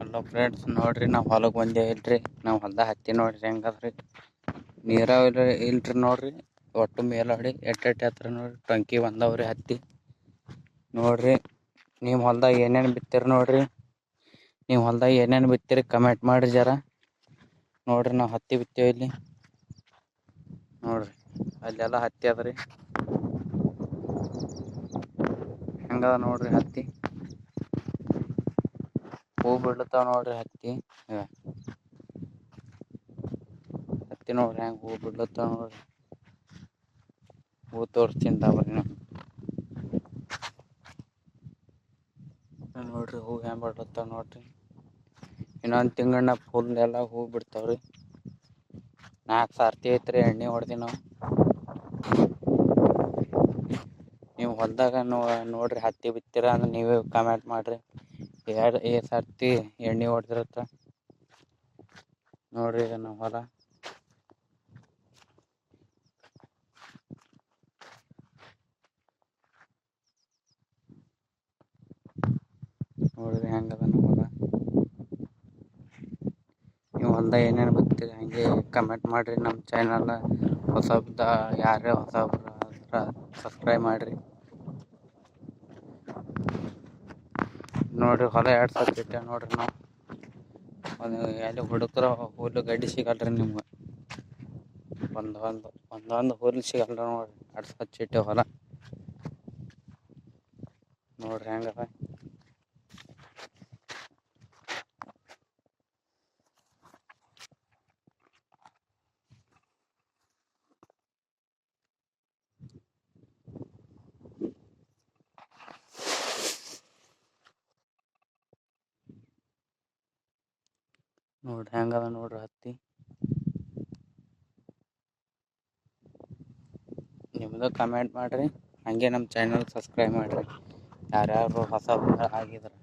Hello friends, ನೋಡ್ರಿ ನಾವು ಹೊಲಕ್ಕೆ ಬಂದೇವಿಲ್ರಿ. ನಾವು ಹೊಲ್ದಾಗ ಹತ್ತಿ ನೋಡ್ರಿ ಹೆಂಗದ್ರಿ. ನೀರಾವ ಇಲ್ರಿ ನೋಡ್ರಿ. ಒಟ್ಟು ಮೇಲಡಿ ಎಟ್ಟು ಹತ್ರ ನೋಡ್ರಿ ಟಂಕಿ ಬಂದವ್ರಿ ಹತ್ತಿ. ನೋಡ್ರಿ ನಿಮ್ಮ ಹೊಲ್ದಾಗ ಏನೇನು ಬಿತ್ತೀರಿ ನೋಡ್ರಿ. ನೀವು ಹೊಲ್ದಾಗ ಏನೇನು ಬಿತ್ತೀರಿ ಕಮೆಂಟ್ ಮಾಡಿರಿ ಜರ. ನೋಡ್ರಿ ನಾವು ಹತ್ತಿ ಬಿತ್ತೇವೆ ಇಲ್ಲಿ. ನೋಡ್ರಿ ಅಲ್ಲೆಲ್ಲ ಹತ್ತಿ ಅದ ರೀ. ಹೆಂಗದ ನೋಡ್ರಿ ಹತ್ತಿ. ಹೂ ಬಿಡ್ಲತ್ತಾವ ನೋಡ್ರಿ ಹತ್ತಿ. ಹತ್ತಿ ನೋಡ್ರಿ ಹೆಂಗೆ ಹೂ ಬಿಡ್ಲತ್ತಾವ ನೋಡ್ರಿ. ಹೂ ತೋರಿಸ್ತೀನಿ ತಗೊಳ್ರಿ ನಿಮ್ಗೆ. ನೋಡ್ರಿ ಹೂ ಹೆಂಗೆ ಬಿಡ್ಲತ್ತಾವ ನೋಡ್ರಿ. ಇನ್ನೊಂದು ತಿಂಗಳನ್ನ ಫುಲ್ ಎಲ್ಲ ಹೂ ಬಿಡ್ತಾವ್ರಿ. 4 ಸರ್ತಿ ಐತ್ರಿ ಎಣ್ಣೆ ಹೊಡೆದು ನಾವು. ನೀವು ಹೊಲ್ದಾಗ ನೋಡ್ರಿ ಹತ್ತಿ ಬಿತ್ತೀರ ಅಂದ್ರೆ ನೀವೇ ಕಮೆಂಟ್ ಮಾಡಿರಿ. ಎಷ್ಟು ಸರ್ತಿ ಎಣ್ಣೆ ಹೊಡೆದಿರತ್ತ ನೋಡ್ರಿ. ಇದು ನಮ್ಮ ಹೊಲ. ನೋಡ್ರಿ ಹೆಂಗದ ನಮ್ಮ ಹೊಲ. ನೀವು ಹೊಲ್ದಾಗ ಏನೇನು ಬಿತ್ತೀರಿ ಹಂಗೆ ಕಮೆಂಟ್ ಮಾಡಿರಿ. ನಮ್ಮ ಚಾನಲ್ ಹೊಸಬ್ದ ಯಾರೇ ಹೊಸಬ್ರು ಸಬ್ಸ್ಕ್ರೈಬ್ ಮಾಡಿರಿ. ನೋಡ್ರಿ ಹೊಲ 2 ಸರ್ತಿ ಇಟ್ಟೇವೆ ನೋಡ್ರಿ ನಾವು. ಎಲ್ಲಿ ಹುಡುಕ್ರ ಹುಲ್ಲು ಗಡ್ಡಿ ಸಿಗಲ್ರಿ ನಿಮ್ಗೆ. ಒಂದೊಂದು ಹುಲ್ಲು ಸಿಗಲ್ಲ ನೋಡ್ರಿ. 2 ಸರ್ತಿ ಇಟ್ಟೇವೆ ಹೊಲ. ನೋಡ್ರಿ ಹೆಂಗದ. ನೋಡ್ರಿ ಹೆಂಗದ ನೋಡ್ರಿ ಹತ್ತಿ. ನಿಮ್ಮದು ಕಮೆಂಟ್ ಮಾಡಿರಿ. ಹಾಗೆ ನಮ್ಮ ಚಾನಲ್ ಸಬ್ಸ್ಕ್ರೈಬ್ ಮಾಡಿರಿ ಯಾರ್ಯಾರು ಹೊಸಬ್ರು ಆಗಿದ್ರೆ.